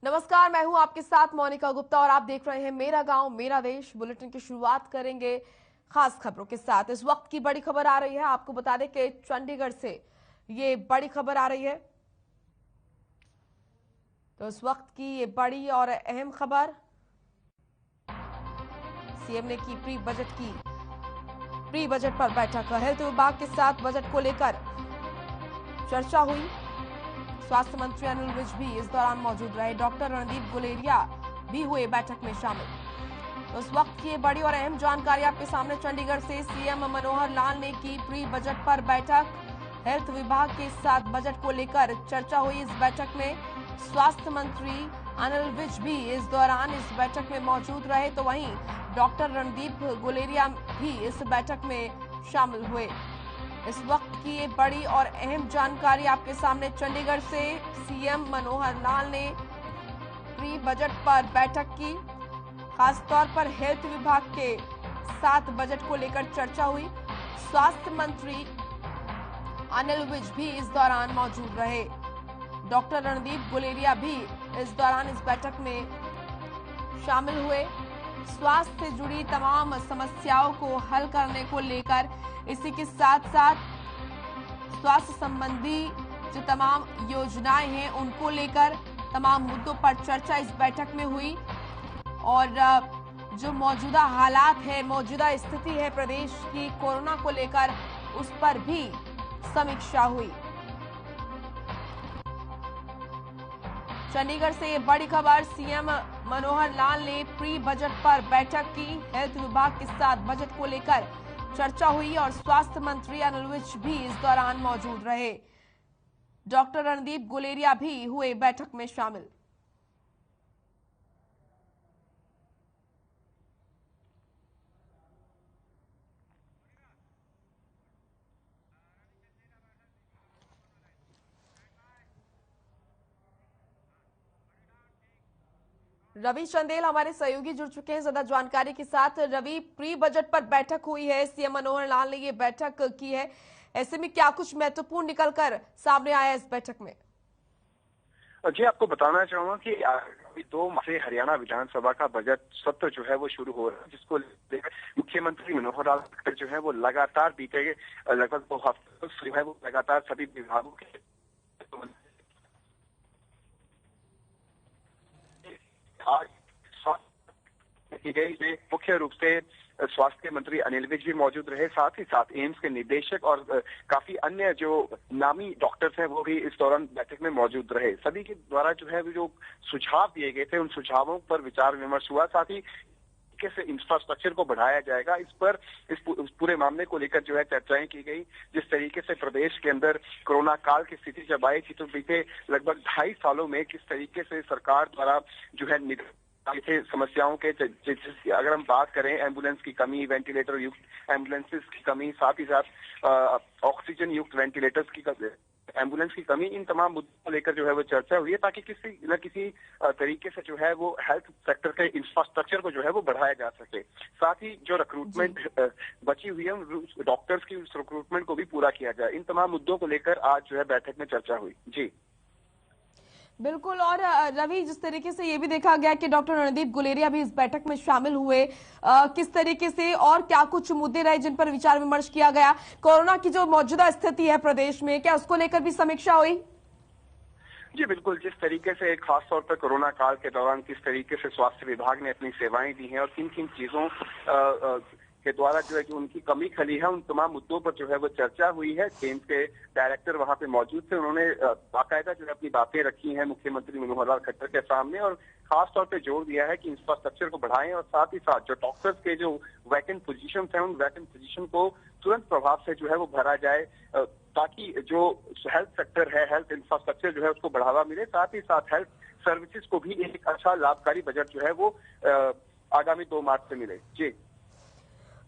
नमस्कार, मैं हूं आपके साथ मोनिका गुप्ता और आप देख रहे हैं मेरा गांव मेरा देश। बुलेटिन की शुरुआत करेंगे खास खबरों के साथ। इस वक्त की बड़ी खबर आ रही है, आपको बता दें कि चंडीगढ़ से ये बड़ी खबर आ रही है। तो इस वक्त की ये बड़ी और अहम खबर, सीएम ने की प्री बजट पर बैठक। हेल्थ विभाग के साथ बजट को लेकर चर्चा हुई। स्वास्थ्य मंत्री अनिल विज भी इस दौरान मौजूद रहे। डॉक्टर रणदीप गुलेरिया भी हुए बैठक में शामिल। तो इस वक्त की बड़ी और अहम जानकारी आपके सामने चंडीगढ़ से। सीएम मनोहर लाल ने की प्री बजट पर बैठक। हेल्थ विभाग के साथ बजट को लेकर चर्चा हुई। इस बैठक में स्वास्थ्य मंत्री अनिल विज भी इस दौरान इस बैठक में मौजूद रहे। तो वहीं डॉक्टर रणदीप गुलेरिया भी इस बैठक में शामिल हुए। इस वक्त की ये बड़ी और अहम जानकारी आपके सामने चंडीगढ़ से। सीएम मनोहर लाल ने प्री बजट पर बैठक की। खासतौर पर हेल्थ विभाग के साथ बजट को लेकर चर्चा हुई। स्वास्थ्य मंत्री अनिल विज भी इस दौरान मौजूद रहे। डॉक्टर रणदीप गुलेरिया भी इस दौरान इस बैठक में शामिल हुए। स्वास्थ्य से जुड़ी तमाम समस्याओं को हल करने को लेकर, इसी के साथ साथ स्वास्थ्य संबंधी जो तमाम योजनाएं हैं उनको लेकर तमाम मुद्दों पर चर्चा इस बैठक में हुई। और जो मौजूदा हालात है, मौजूदा स्थिति है प्रदेश की कोरोना को लेकर, उस पर भी समीक्षा हुई। चंडीगढ़ से ये बड़ी खबर, सीएम मनोहर लाल ने प्री बजट पर बैठक की। हेल्थ विभाग के साथ बजट को लेकर चर्चा हुई और स्वास्थ्य मंत्री अनिल विज भी इस दौरान मौजूद रहे। डॉक्टर रणदीप गुलेरिया भी हुए बैठक में शामिल। रवि चंदेल हमारे सहयोगी जुड़ चुके हैं ज्यादा जानकारी के साथ। रवि, प्री बजट पर बैठक हुई है, सीएम मनोहर लाल ने ये बैठक की है, ऐसे में क्या कुछ महत्वपूर्ण निकलकर सामने आया इस बैठक में? जी, आपको बताना चाहूंगा कि अभी 2 मार्च से हरियाणा विधानसभा का बजट सत्र जो है वो शुरू हो रहा है, जिसको लेकर मुख्यमंत्री मनोहर लाल जो है वो लगातार बीते लगभग 2 हफ्तों से जो है वो लगातार सभी विभागों के आज की गई। मुख्य रूप से स्वास्थ्य मंत्री अनिल विज भी मौजूद रहे, साथ ही साथ एम्स के निदेशक और काफी अन्य जो नामी डॉक्टर्स हैं वो भी इस दौरान बैठक में मौजूद रहे। सभी के द्वारा जो है जो सुझाव दिए गए थे, उन सुझावों पर विचार विमर्श हुआ। साथ ही कैसे इंफ्रास्ट्रक्चर को बढ़ाया जाएगा, इस पूरे मामले को लेकर जो है चर्चाएं की गई। जिस तरीके से प्रदेश के अंदर कोरोना काल की स्थिति जब आई थी, तो बीते लगभग 2.5 सालों में किस तरीके से सरकार द्वारा जो है समस्याओं के, अगर हम बात करें एम्बुलेंस की कमी, वेंटिलेटर युक्त एम्बुलेंसेस की कमी, साथ ही साथ ऑक्सीजन युक्त वेंटिलेटर्स की एम्बुलेंस की कमी, इन तमाम मुद्दों को लेकर जो है वो चर्चा हुई है, ताकि किसी न किसी तरीके से जो है वो हेल्थ सेक्टर के इंफ्रास्ट्रक्चर को जो है वो बढ़ाया जा सके। साथ ही जो रिक्रूटमेंट बची हुई है डॉक्टर्स की, उस रिक्रूटमेंट को भी पूरा किया जाए। इन तमाम मुद्दों को लेकर आज जो है बैठक में चर्चा हुई। जी बिल्कुल। और रवि, जिस तरीके से ये भी देखा गया कि डॉक्टर रणदीप गुलेरिया भी इस बैठक में शामिल हुए, किस तरीके से और क्या कुछ मुद्दे रहे जिन पर विचार विमर्श किया गया? कोरोना की जो मौजूदा स्थिति है प्रदेश में, क्या उसको लेकर भी समीक्षा हुई? जी बिल्कुल, जिस तरीके से खास तौर पर कोरोना काल के दौरान किस तरीके से स्वास्थ्य विभाग ने अपनी सेवाएं दी हैं और किन किन चीजों के द्वारा जो है कि उनकी कमी खली है, उन तमाम मुद्दों पर जो है वो चर्चा हुई है। एम्स के डायरेक्टर वहां पे मौजूद थे, उन्होंने बाकायदा जो है अपनी बातें रखी हैं मुख्यमंत्री मनोहर लाल खट्टर के सामने और खास तौर पे जोर दिया है कि इंफ्रास्ट्रक्चर को बढ़ाएं और साथ ही साथ जो डॉक्टर्स के जो वैकेंट पोजीशन हैं, उन वैकेंट पोजीशन को तुरंत प्रभाव से जो है वो भरा जाए, ताकि जो हेल्थ सेक्टर है, हेल्थ इंफ्रास्ट्रक्चर जो है उसको बढ़ावा मिले। साथ ही साथ हेल्थ सर्विसेज को भी एक अच्छा लाभकारी बजट जो है वो आगामी 2 मार्च से मिले। जी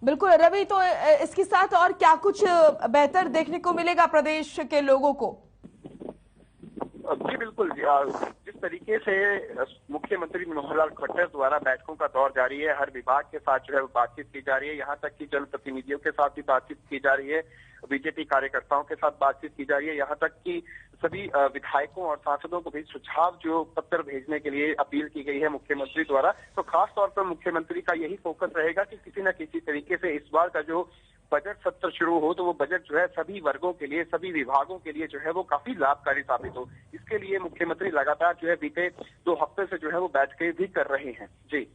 बिल्कुल रवि, तो इसके साथ और क्या कुछ बेहतर देखने को मिलेगा प्रदेश के लोगों को? जी बिल्कुल, जिस तरीके से मुख्यमंत्री मनोहर लाल खट्टर द्वारा बैठकों का दौर जारी है, हर विभाग के साथ जो है बातचीत की जा रही है, यहाँ तक कि जनप्रतिनिधियों के साथ भी बातचीत की जा रही है। बीजेपी कार्यकर्ताओं के साथ बातचीत की जा रही है। यहाँ तक कि सभी विधायकों और सांसदों को भी सुझाव जो पत्र भेजने के लिए अपील की गई है मुख्यमंत्री द्वारा। तो खास तौर पर मुख्यमंत्री का यही फोकस रहेगा कि किसी न किसी तरीके से इस बार का जो बजट सत्र शुरू हो तो वो बजट जो है सभी वर्गों के लिए, सभी विभागों के लिए जो है वो काफी लाभकारी साबित हो। इसके लिए मुख्यमंत्री लगातार जो है बीते 2 हफ्ते से जो है वो बैठकें भी कर रहे हैं। जी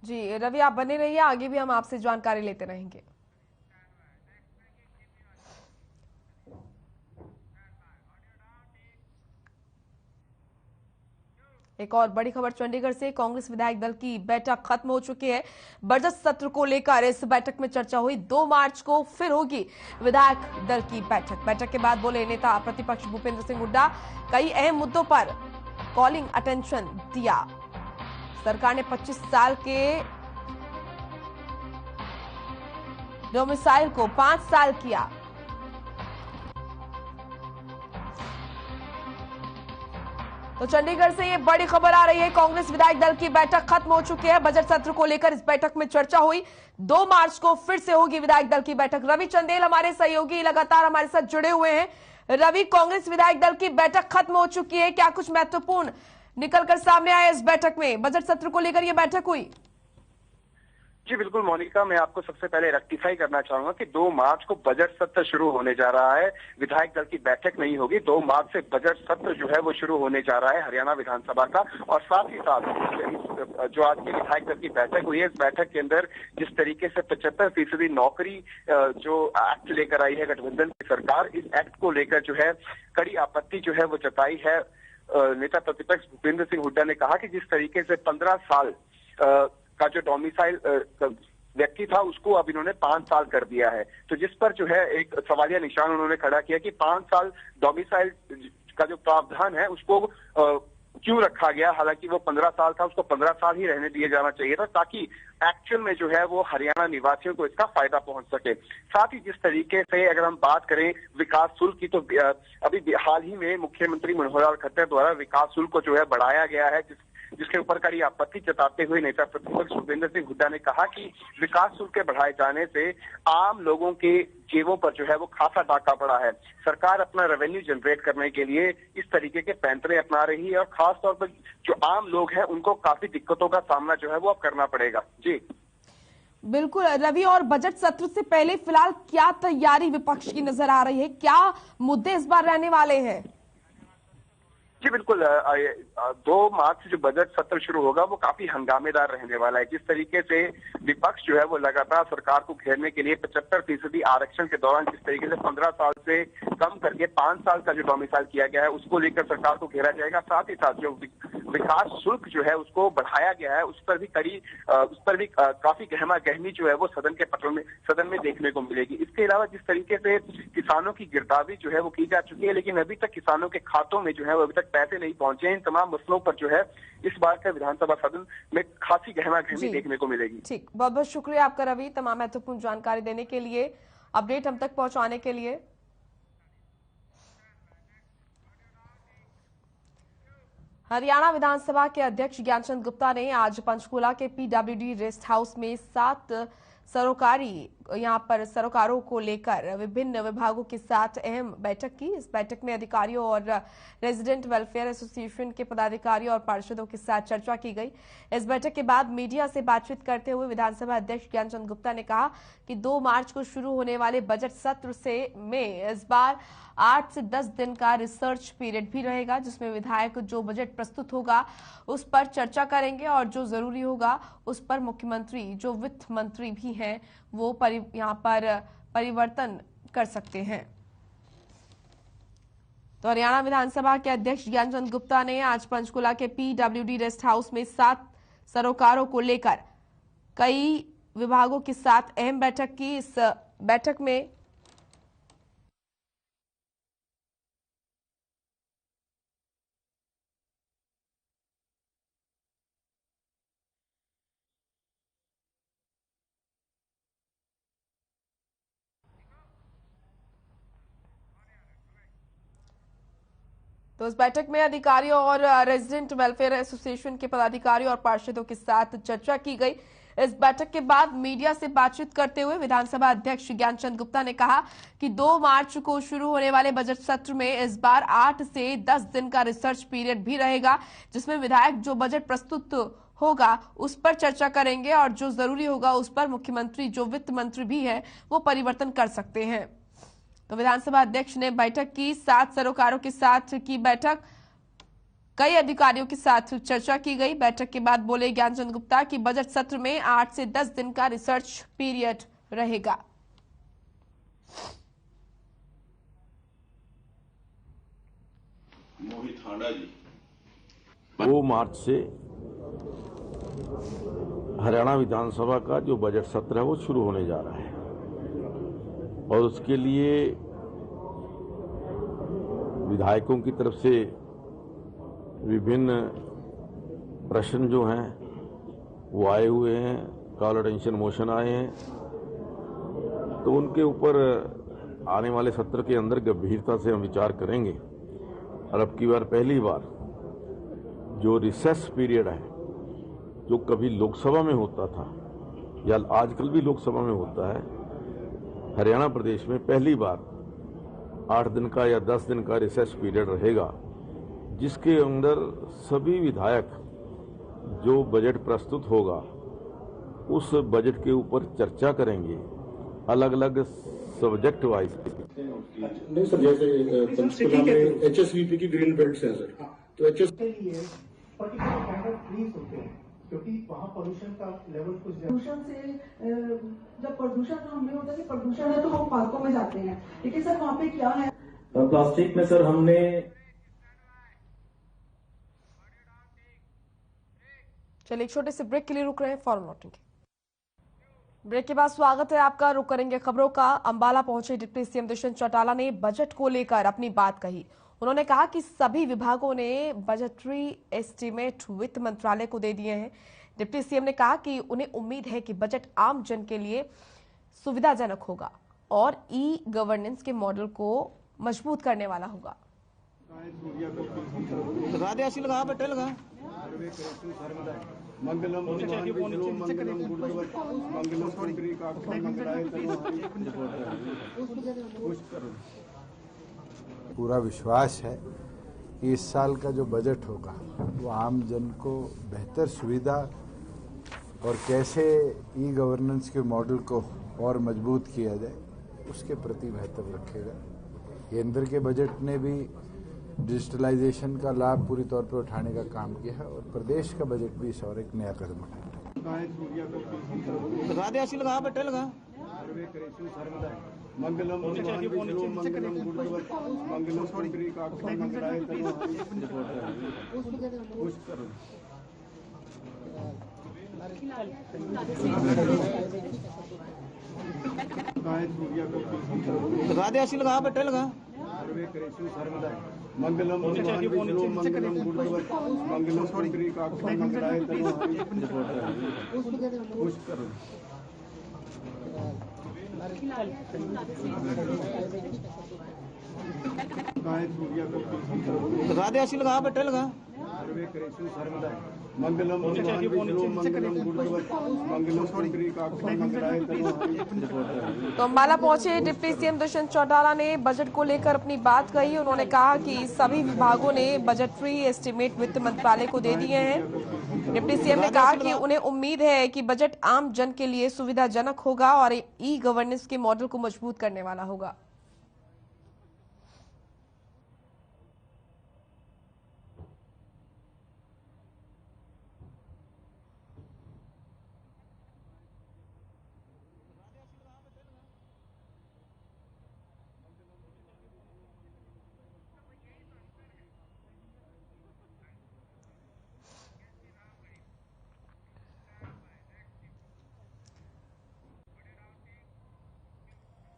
जी रवि, आप बने रहिए, आगे भी हम आपसे जानकारी लेते रहेंगे। एक और बड़ी खबर चंडीगढ़ से, कांग्रेस विधायक दल की बैठक खत्म हो चुकी है। बजट सत्र को लेकर इस बैठक में चर्चा हुई। 2 मार्च को फिर होगी विधायक दल की बैठक। बैठक के बाद बोले नेता प्रतिपक्ष भूपेंद्र सिंह हुड्डा, कई अहम मुद्दों पर कॉलिंग अटेंशन दिया। सरकार ने 25 साल के डोमिसाइल को 5 साल किया। तो चंडीगढ़ से ये बड़ी खबर आ रही है, कांग्रेस विधायक दल की बैठक खत्म हो चुकी है। बजट सत्र को लेकर इस बैठक में चर्चा हुई। 2 मार्च को फिर से होगी विधायक दल की बैठक। रवि चंदेल हमारे सहयोगी लगातार हमारे साथ जुड़े हुए हैं। रवि, कांग्रेस विधायक दल की बैठक खत्म हो चुकी है, क्या कुछ महत्वपूर्ण निकलकर सामने आया इस बैठक में? बजट सत्र को लेकर यह बैठक हुई। जी बिल्कुल मोनिका, मैं आपको सबसे पहले रेक्टिफाई करना चाहूंगा कि 2 मार्च को बजट सत्र शुरू होने जा रहा है, विधायक दल की बैठक नहीं होगी। 2 मार्च से बजट सत्र जो है वो शुरू होने जा रहा है हरियाणा विधानसभा का। और साथ ही साथ जो आज की विधायक दल की बैठक हुई है, इस बैठक के अंदर जिस तरीके से 75% नौकरी जो एक्ट लेकर आई है गठबंधन की सरकार, इस एक्ट को लेकर जो है कड़ी आपत्ति जो है वो जताई है। नेता प्रतिपक्ष भूपेंद्र सिंह हुड्डा ने कहा कि जिस तरीके से 15 साल का जो डोमिसाइल व्यक्ति था उसको अब इन्होंने 5 साल कर दिया है, तो जिस पर जो है एक सवालिया निशान उन्होंने खड़ा किया कि 5 साल डोमिसाइल का जो प्रावधान है उसको क्यों रखा गया। हालांकि वो 15 साल था, उसको 15 साल ही रहने दिया जाना चाहिए था ताकि एक्चुअल में जो है वो हरियाणा निवासियों को इसका फायदा पहुंच सके। साथ ही जिस तरीके से अगर हम बात करें विकास शुल्क की, तो अभी हाल ही में मुख्यमंत्री मनोहर लाल खट्टर द्वारा विकास शुल्क को जो है बढ़ाया गया है, जिसके ऊपर कड़ी आपत्ति जताते हुए नेता प्रतिपक्ष भूपेंद्र सिंह हुड्डा ने कहा कि विकास शुल्क के बढ़ाए जाने से आम लोगों के जेबों पर जो है वो खासा डाका पड़ा है। सरकार अपना रेवेन्यू जनरेट करने के लिए इस तरीके के पैंतरे अपना रही है और खास तौर पर जो आम लोग हैं उनको काफी दिक्कतों का सामना जो है वो अब करना पड़ेगा। जी बिल्कुल रवि, और बजट सत्र से पहले फिलहाल क्या तैयारी विपक्ष की नजर आ रही है? क्या मुद्दे इस बार रहने वाले हैं? जी बिल्कुल, 2 मार्च से जो बजट सत्र शुरू होगा वो काफी हंगामेदार रहने वाला है। जिस तरीके से विपक्ष जो है वो लगातार सरकार को घेरने के लिए 75% आरक्षण के दौरान जिस तरीके से 15 साल से कम करके 5 साल का जो डोमिसाइल किया गया है उसको लेकर सरकार को घेरा जाएगा। साथ ही साथ जो विकास शुल्क जो है उसको बढ़ाया गया है उस पर भी काफी गहमा गहमी जो है वो सदन में देखने को मिलेगी। इसके अलावा जिस तरीके से किसानों की गिरदावरी जो है वो की जा चुकी है, लेकिन अभी तक किसानों के खातों में जो है वो अभी तक पैसे नहीं पहुंचे हैं। इन तमाम मसलों पर जो है इस बार का विधानसभा सदन में खासी गहमा गहमी देखने को मिलेगी। ठीक, बहुत बहुत शुक्रिया आपका रवि, तमाम महत्वपूर्ण जानकारी देने के लिए, अपडेट हम तक पहुंचाने के लिए। हरियाणा विधानसभा के अध्यक्ष ज्ञानचंद गुप्ता ने आज पंचकूला के पीडब्ल्यूडी रेस्ट हाउस में 7 सरोकारों को लेकर विभिन्न विभागों के साथ अहम बैठक की। इस बैठक में अधिकारियों और रेजिडेंट वेलफेयर एसोसिएशन के पदाधिकारियों और पार्षदों के साथ चर्चा की गई। इस बैठक के बाद मीडिया से बातचीत करते हुए विधानसभा अध्यक्ष ज्ञानचंद गुप्ता ने कहा कि 2 मार्च को शुरू होने वाले बजट सत्र में इस बार 8 से 10 दिन का रिसर्च पीरियड भी रहेगा, जिसमें विधायक जो बजट प्रस्तुत होगा उस पर चर्चा करेंगे और जो जरूरी होगा उस पर मुख्यमंत्री जो वित्त मंत्री भी हैं वो यहाँ पर परिवर्तन कर सकते हैं। तो हरियाणा विधानसभा के अध्यक्ष ज्ञानचंद गुप्ता ने आज पंचकुला के पीडब्ल्यूडी रेस्ट हाउस में 7 सरोकारों को लेकर कई विभागों के साथ अहम बैठक की। इस बैठक में तो इस बैठक में अधिकारियों और रेजिडेंट वेलफेयर एसोसिएशन के पदाधिकारियों और पार्षदों के साथ चर्चा की गई। इस बैठक के बाद मीडिया से बातचीत करते हुए विधानसभा अध्यक्ष ज्ञानचंद गुप्ता ने कहा कि 2 मार्च को शुरू होने वाले बजट सत्र में इस बार 8 से 10 दिन का रिसर्च पीरियड भी रहेगा, जिसमें विधायक जो बजट प्रस्तुत होगा उस पर चर्चा करेंगे और जो जरूरी होगा उस पर मुख्यमंत्री जो वित्त मंत्री भी है वो परिवर्तन कर सकते हैं। तो विधानसभा अध्यक्ष ने बैठक की 7 सरोकारों के साथ की बैठक, कई अधिकारियों के साथ चर्चा की गई। बैठक के बाद बोले ज्ञानचंद गुप्ता कि बजट सत्र में 8 से 10 दिन का रिसर्च पीरियड रहेगा। मोहित हांडा जी 2 मार्च से हरियाणा विधानसभा का जो बजट सत्र है वो शुरू होने जा रहा है और उसके लिए विधायकों की तरफ से विभिन्न प्रश्न जो हैं वो आए हुए हैं, कॉल अटेंशन मोशन आए हैं, तो उनके ऊपर आने वाले सत्र के अंदर गंभीरता से हम विचार करेंगे। और अब की बार पहली बार जो रिसेस पीरियड है जो कभी लोकसभा में होता था या आजकल भी लोकसभा में होता है, हरियाणा प्रदेश में पहली बार 8 दिन का या 10 दिन का रिसेस पीरियड रहेगा, जिसके अंदर सभी विधायक जो बजट प्रस्तुत होगा उस बजट के ऊपर चर्चा करेंगे, अलग अलग सब्जेक्ट वाइज। नहीं सर, जैसे पंचकुला में एचएसवीपी की ग्रीन बेल्ट है सर, तो एचएस के लिए पर्टिकुलर काइंड ऑफ ट्रीज होते हैं क्योंकि वहाँ पोल्यूशन का लेवल कुछ प्रदूषण से जब प्रदूषण हमें होता है कि प्रदूषण है तो हम पार्कों में जाते हैं, लेकिन सर वहाँ पे क्या है प्लास्टिक में सर हमने चलिए एक छोटे से ब्रेक के लिए रुक रहे हैं, फौरन लौटेंगे। ब्रेक के बाद स्वागत है आपका। रुक करेंगे खबरों का। अंबाला पहुंचे डिप्टी सीएम दुष्यंत चौटाला ने बजट को लेकर अपनी बात कही। उन्होंने कहा कि सभी विभागों ने बजटरी एस्टीमेट वित्त मंत्रालय को दे दिए हैं। डिप्टी सीएम ने कहा कि उन्हें उम्मीद है कि बजट आम जन के लिए सुविधाजनक होगा और ई गवर्नेंस के मॉडल को मजबूत करने वाला होगा। पूरा विश्वास है कि इस साल का जो बजट होगा वो आम जन को बेहतर सुविधा और कैसे ई गवर्नेंस के मॉडल को और मजबूत किया जाए उसके प्रति बेहतर रखेगा। केंद्र के बजट ने भी डिजिटलाइजेशन का लाभ पूरी तौर पर उठाने का काम किया है और प्रदेश का बजट भी इस और एक नया कदम उठाएगा। तो अंबाला पहुंचे डिप्टी सीएम दुष्यंत चौटाला ने बजट को लेकर अपनी बात कही। उन्होंने कहा कि सभी विभागों ने बजटरी एस्टीमेट वित्त मंत्रालय को दे दिए हैं। डिप्टी सीएम ने कहा कि उन्हें उम्मीद है कि बजट आम जन के लिए सुविधाजनक होगा और ई गवर्नेंस के मॉडल को मजबूत करने वाला होगा।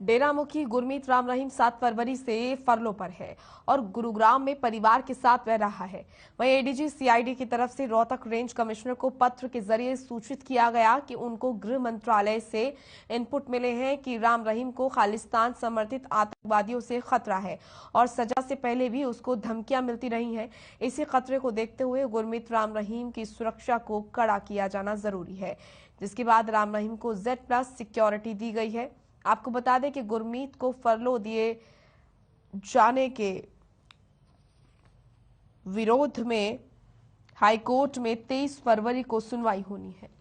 डेरा मुखी गुरमीत राम रहीम 7 फरवरी से फरलो पर है और गुरुग्राम में परिवार के साथ रह रहा है। वहीं एडीजी सीआईडी की तरफ से रोहतक रेंज कमिश्नर को पत्र के जरिए सूचित किया गया कि उनको गृह मंत्रालय से इनपुट मिले हैं कि राम रहीम को खालिस्तान समर्थित आतंकवादियों से खतरा है और सजा से पहले भी उसको धमकियां मिलती रही हैं। इसी खतरे को देखते हुए गुरमीत राम रहीम की सुरक्षा को कड़ा किया जाना जरूरी है, जिसके बाद राम रहीम को Z+ सिक्योरिटी दी गई है। आपको बता दें कि गुरमीत को फरलो दिए जाने के विरोध में हाईकोर्ट में 23 फरवरी को सुनवाई होनी है।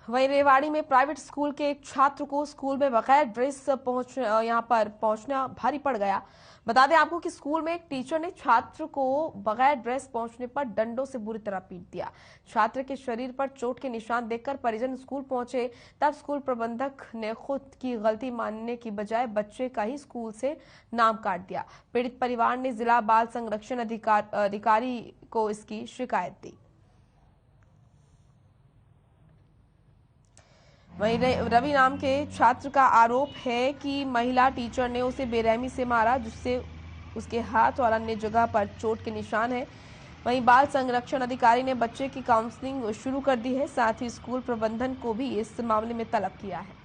वहीं रेवाड़ी में प्राइवेट स्कूल के एक छात्र को स्कूल में बगैर ड्रेस पहुंचना भारी पड़ गया। बता दें आपको कि स्कूल में एक टीचर ने छात्र को बगैर ड्रेस पहुंचने पर डंडों से बुरी तरह पीट दिया। छात्र के शरीर पर चोट के निशान देखकर परिजन स्कूल पहुंचे, तब स्कूल प्रबंधक ने खुद की गलती मानने की बजाय बच्चे का ही स्कूल से नाम काट दिया। पीड़ित परिवार ने जिला बाल संरक्षण अधिकारी को इसकी शिकायत दी। वहीं रवि नाम के छात्र का आरोप है कि महिला टीचर ने उसे बेरहमी से मारा, जिससे उसके हाथ और अन्य जगह पर चोट के निशान हैं। वहीं बाल संरक्षण अधिकारी ने बच्चे की काउंसलिंग शुरू कर दी है, साथ ही स्कूल प्रबंधन को भी इस मामले में तलब किया है।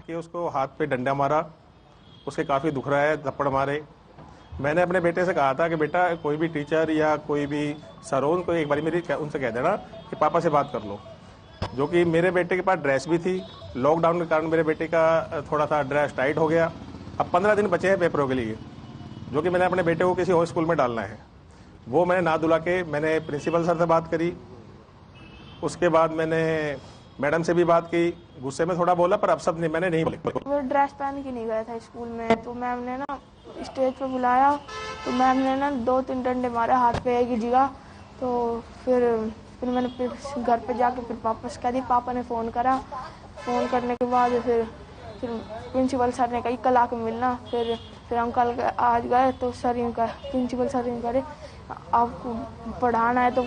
कि उसको हाथ पे डंडा मारा, उसके काफ़ी दुख रहा है, थप्पड़ मारे। मैंने अपने बेटे से कहा था कि बेटा कोई भी टीचर या कोई भी सर हो उनको एक बारी मेरी उनसे कह देना कि पापा से बात कर लो। जो कि मेरे बेटे के पास ड्रेस भी थी। लॉकडाउन के कारण मेरे बेटे का थोड़ा सा ड्रेस टाइट हो गया। अब 15 दिन बचे हैं पेपरों के लिए, जो कि मैंने अपने बेटे को किसी और स्कूल में डालना है। वो मैंने ना धुला के मैंने प्रिंसिपल सर से बात करी, उसके बाद मैंने मैडम से भी बात की। गुस्से में थोड़ा बोला पर अब सब नहीं, मैंने नहीं बोला। वो ड्रेस पहन के नहीं गया था स्कूल में, तो मैम ने ना स्टेज पे बुलाया, तो मैम ने ना 2-3 डंडे मारे हाथ पे एक ही जगह। तो फिर मैंने घर पे जाके फिर पापा से कह दी। पापा ने फ़ोन करा, फ़ोन करने के बाद फिर प्रिंसिपल सर ने कही कल आके मिलना। फिर हम कल आज गए तो प्रिंसिपल सर ने कहे आपको पढ़ाना है तो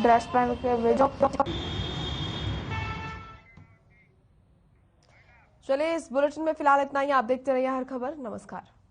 ड्रेस पहन के भेजो। चलिए, इस बुलेटिन में फिलहाल इतना ही। आप देखते रहिए हर खबर। नमस्कार।